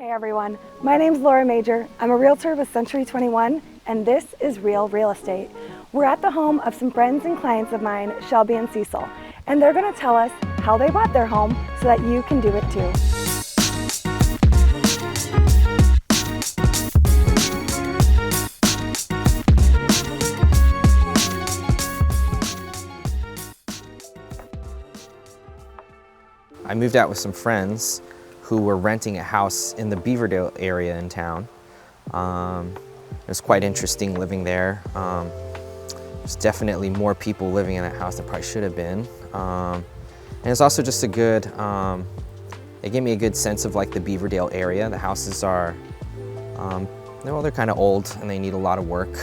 Hey everyone, my name's Laura Major. I'm a realtor with Century 21 and this is Real Real Estate. We're at the home of some friends and clients of mine, Shelby and Cecil, and they're going to tell us how they bought their home so that you can do it too. I moved out with some friends who were renting a house in the Beaverdale area in town. It was quite interesting living there. There's definitely more people living in that house than probably should have been. And it's also just a good, it gave me a good sense of like the Beaverdale area. The houses are, well, they're kind of old and they need a lot of work.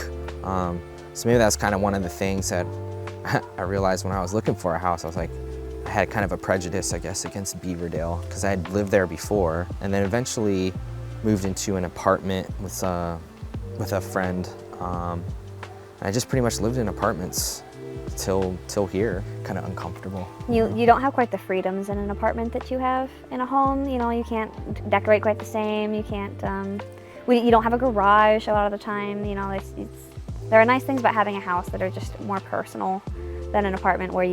So maybe that's kind of one of the things that I realized when I was looking for a house. I was like, I had kind of a prejudice, I guess, against Beaverdale because I had lived there before, and then eventually moved into an apartment with a friend. And I just pretty much lived in apartments till here, kind of uncomfortable. You don't have quite the freedoms in an apartment that you have in a home. You know, you can't decorate quite the same. You can't. You don't have a garage a lot of the time. You know, there are nice things about having a house that are just more personal than an apartment where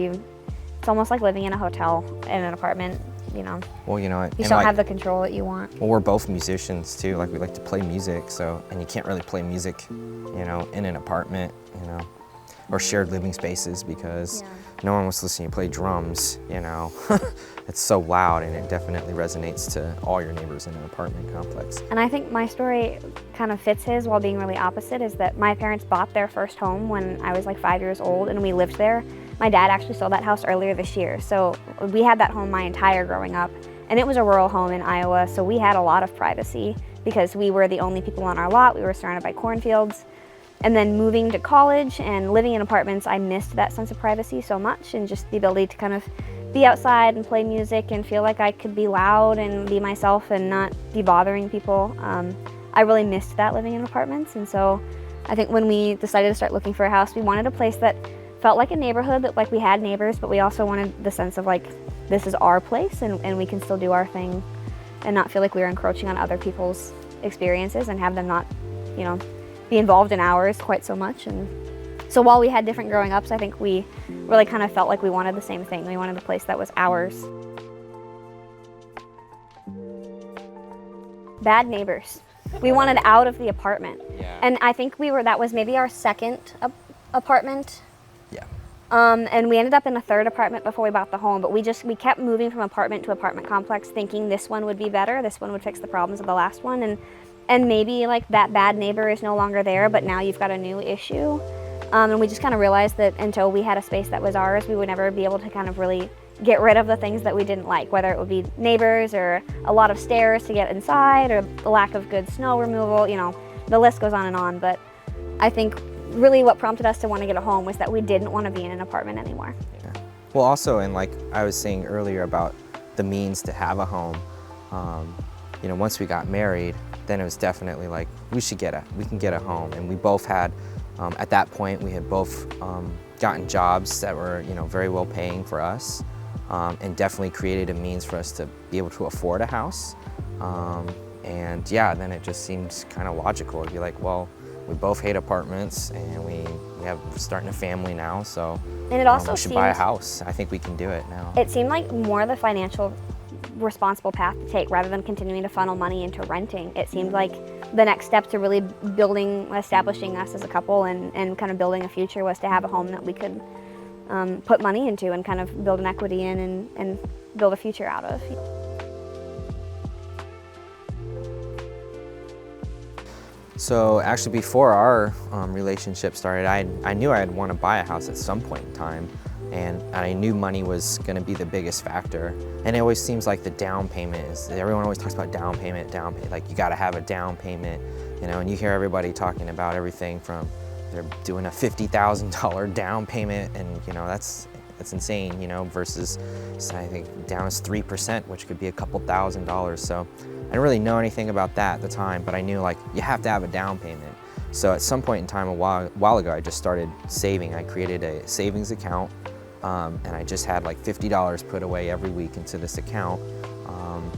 it's almost like living in a hotel in an apartment, you know. Well, you know, you don't have the control that you want. Well, we're both musicians too. Like we like to play music, and you can't really play music, you know, in an apartment, you know, or shared living spaces because no one wants to listen to you play drums, you know. It's so loud and it definitely resonates to all your neighbors in an apartment complex. And I think my story kind of fits his while being really opposite, is that my parents bought their first home when I was like 5 years old and we lived there. My dad actually sold that house earlier this year, so we had that home my entire growing up, and it was a rural home in Iowa, so we had a lot of privacy because we were the only people on our lot. We were surrounded by cornfields, and then moving to college and living in apartments, I missed that sense of privacy so much, and just the ability to kind of be outside and play music and feel like I could be loud and be myself and not be bothering people. I really missed that living in apartments, and so I think when we decided to start looking for a house, we wanted a place that felt like a neighborhood, that like we had neighbors, but we also wanted the sense of like, this is our place and we can still do our thing and not feel like we were encroaching on other people's experiences and have them not, you know, be involved in ours quite so much. And so while we had different growing ups, I think we really kind of felt like we wanted the same thing. We wanted a place that was ours. Bad neighbors. We wanted out of the apartment. Yeah. And I think that was maybe our second apartment. Yeah. And we ended up in a third apartment before we bought the home, but we kept moving from apartment to apartment complex thinking this one would be better, this one would fix the problems of the last one, and maybe like that bad neighbor is no longer there, but now you've got a new issue. And we just kind of realized that until we had a space that was ours, we would never be able to kind of really get rid of the things that we didn't like, whether it would be neighbors or a lot of stairs to get inside or the lack of good snow removal, you know, the list goes on and on. But I think really what prompted us to want to get a home was that we didn't want to be in an apartment anymore. Yeah. Well, also, and like I was saying earlier about the means to have a home, you know, once we got married, then it was definitely like, we can get a home. And we both had, at that point, we had both gotten jobs that were, you know, very well paying for us, and definitely created a means for us to be able to afford a house. And yeah, then it just seems kind of logical to be like, well, we both hate apartments and we're starting a family now, so and it also we should buy a house. I think we can do it now. It seemed like more the financial responsible path to take rather than continuing to funnel money into renting. It seemed like the next step to really establishing us as a couple and kind of building a future was to have a home that we could put money into and kind of build an equity in and build a future out of. So actually before our relationship started, I knew I'd want to buy a house at some point in time, and I knew money was going to be the biggest factor. And it always seems like the down payment everyone always talks about down payment, like you got to have a down payment, you know, and you hear everybody talking about everything from they're doing a $50,000 down payment, and you know, that's insane, you know, versus I think down is 3%, which could be a couple $1,000s. So I didn't really know anything about that at the time, but I knew like you have to have a down payment. So at some point in time, a while ago, I just started saving. I created a savings account, and I just had like $50 put away every week into this account.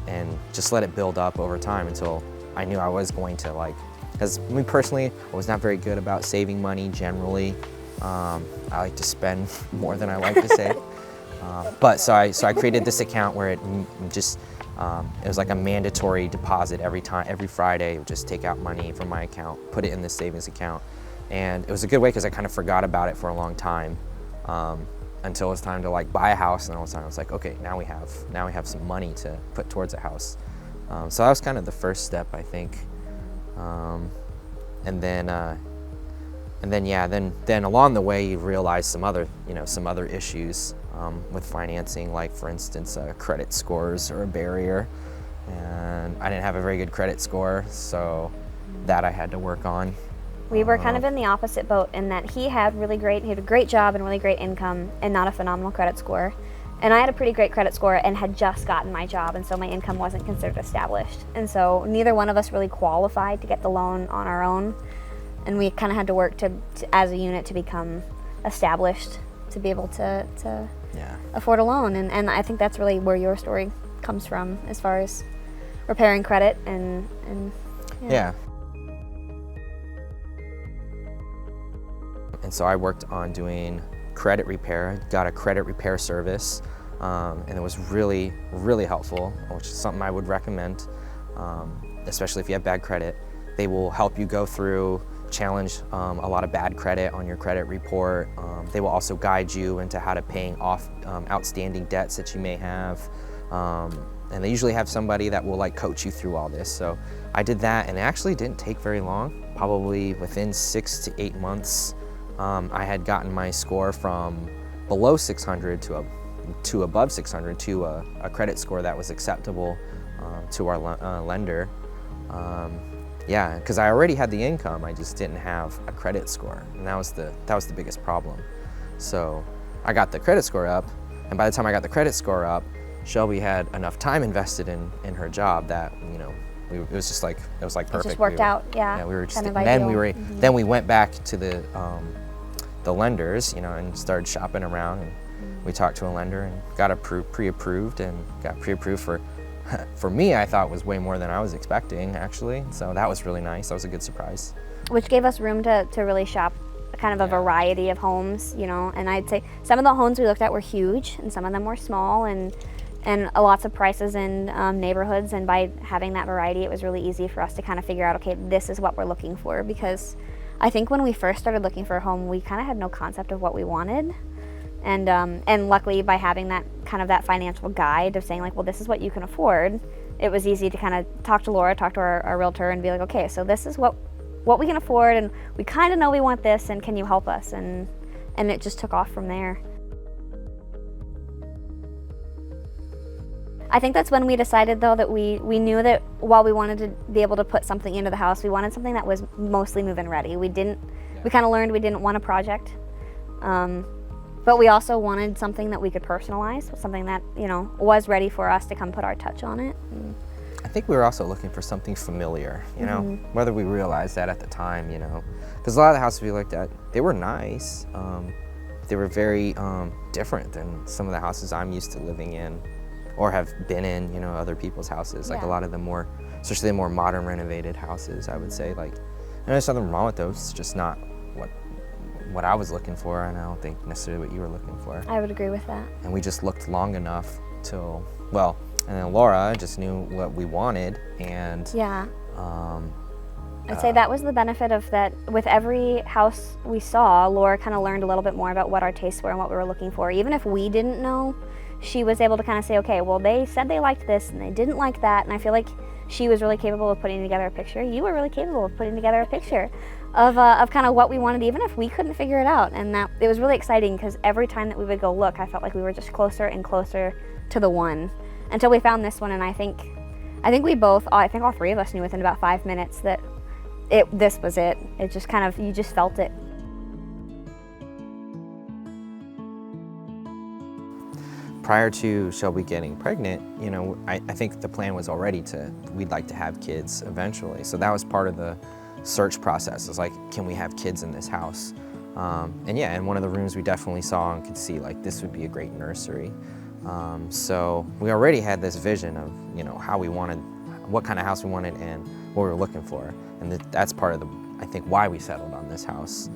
and just let it build up over time until I knew I was going to, like, because me personally, I was not very good about saving money generally. I like to spend more than I like to save. But so I created this account where it was like a mandatory deposit every Friday. It would just take out money from my account, put it in this savings account. And it was a good way because I kind of forgot about it for a long time until it was time to like buy a house. And all of a sudden I was like, okay, now we have some money to put towards a house. So that was kind of the first step, I think. And then along the way you realize some other issues with financing, like for instance, credit scores are a barrier, and I didn't have a very good credit score, so that I had to work on. We were kind of in the opposite boat in that he had a great job and really great income and not a phenomenal credit score. And I had a pretty great credit score and had just gotten my job, and so my income wasn't considered established. And so neither one of us really qualified to get the loan on our own. And we kind of had to work as a unit to become established to be able to afford a loan. And I think that's really where your story comes from as far as repairing credit and yeah. And so I worked on doing credit repair, got a credit repair service, and it was really, really helpful, which is something I would recommend, especially if you have bad credit. They will help you go through, challenge a lot of bad credit on your credit report. They will also guide you into how to paying off outstanding debts that you may have. And they usually have somebody that will like coach you through all this. So I did that, and it actually didn't take very long. Probably within 6 to 8 months, I had gotten my score from below 600 to above 600 to a credit score that was acceptable to our lender. Yeah, because I already had the income, I just didn't have a credit score, and that was the biggest problem. So I got the credit score up, and by the time I got the credit score up, Shelby had enough time invested in her job that it was just like perfect. It just worked out, yeah. Yeah, we were just kind of then we went back to the lenders, and started shopping around, and we talked to a lender and got pre-approved for me, I thought was way more than I was expecting, actually. So that was really nice. That was a good surprise. Which gave us room to really shop kind of a variety of homes, and I'd say some of the homes we looked at were huge and some of them were small, and lots of prices in neighborhoods, and by having that variety, it was really easy for us to kind of figure out, okay, this is what we're looking for, because I think when we first started looking for a home, we kind of had no concept of what we wanted. And luckily, by having that financial guide of saying like, well, this is what you can afford, it was easy to kind of talk to Laura, talk to our realtor, and be like, okay, so this is what we can afford, and we kind of know we want this, and can you help us? And it just took off from there. I think that's when we decided, though, that we knew that while we wanted to be able to put something into the house, we wanted something that was mostly move-in ready. We kind of learned we didn't want a project. But we also wanted something that we could personalize, something that, was ready for us to come put our touch on it. I think we were also looking for something familiar, whether we realized that at the time, because a lot of the houses we looked at, they were nice. They were very different than some of the houses I'm used to living in or have been in, other people's houses. Like a lot of the especially the more modern renovated houses, I would say. Like, there's nothing wrong with those, it's just not what I was looking for, and I don't think necessarily what you were looking for. I would agree with that. And we just looked long enough and then Laura just knew what we wanted, and yeah. I'd say that was the benefit of that. With every house we saw, Laura kind of learned a little bit more about what our tastes were and what we were looking for. Even if we didn't know, she was able to kind of say, okay, well, they said they liked this and they didn't like that, and I feel like she was really capable of putting together a picture. You were really capable of putting together a picture of kind of what we wanted, even if we couldn't figure it out. And that it was really exciting, because every time that we would go look, I felt like we were just closer and closer to the one until we found this one. And I think all three of us knew within about 5 minutes that this was it. It just kind of, you just felt it. Prior to Shelby getting pregnant, I think the plan was already we'd like to have kids eventually. So that was part of the search process. It's like, can we have kids in this house? And one of the rooms we definitely saw and could see, like, this would be a great nursery. So we already had this vision of, you know, how we wanted, what kind of house we wanted and what we were looking for. And that's part of I think why we settled on this house.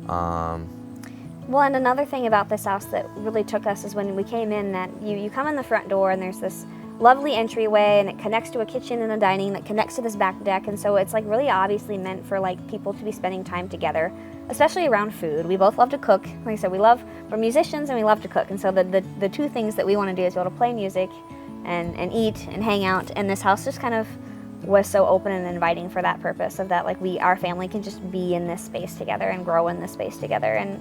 Well, and another thing about this house that really took us is when we came in, that you come in the front door and there's this lovely entryway and it connects to a kitchen and a dining that connects to this back deck, and so it's like really obviously meant for like people to be spending time together, especially around food. We both love to cook. Like I said, we're musicians and we love to cook, and so the two things that we want to do is be able to play music and eat and hang out, and this house just kind of was so open and inviting for that purpose of that, like our family can just be in this space together and grow in this space together. And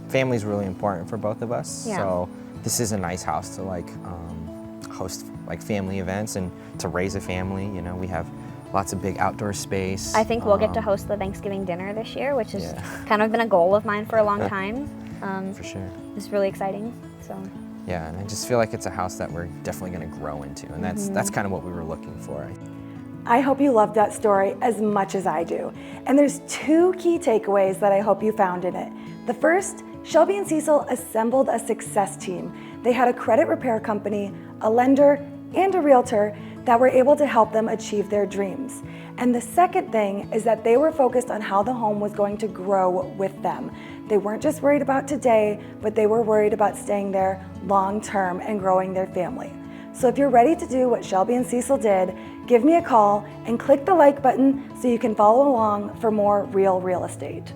family's really important for both of us. Yeah. So this is a nice house to like host like family events and to raise a family. You know, we have lots of big outdoor space. I think we'll get to host the Thanksgiving dinner this year, which has kind of been a goal of mine for a long time. For sure. It's really exciting. So. Yeah, and I just feel like it's a house that we're definitely going to grow into, and that's kind of what we were looking for. I hope you loved that story as much as I do. And there's two key takeaways that I hope you found in it. The first, Shelby and Cecil assembled a success team. They had a credit repair company, a lender, and a realtor that were able to help them achieve their dreams. And the second thing is that they were focused on how the home was going to grow with them. They weren't just worried about today, but they were worried about staying there long term and growing their family. So if you're ready to do what Shelby and Cecil did, give me a call and click the like button so you can follow along for more real estate.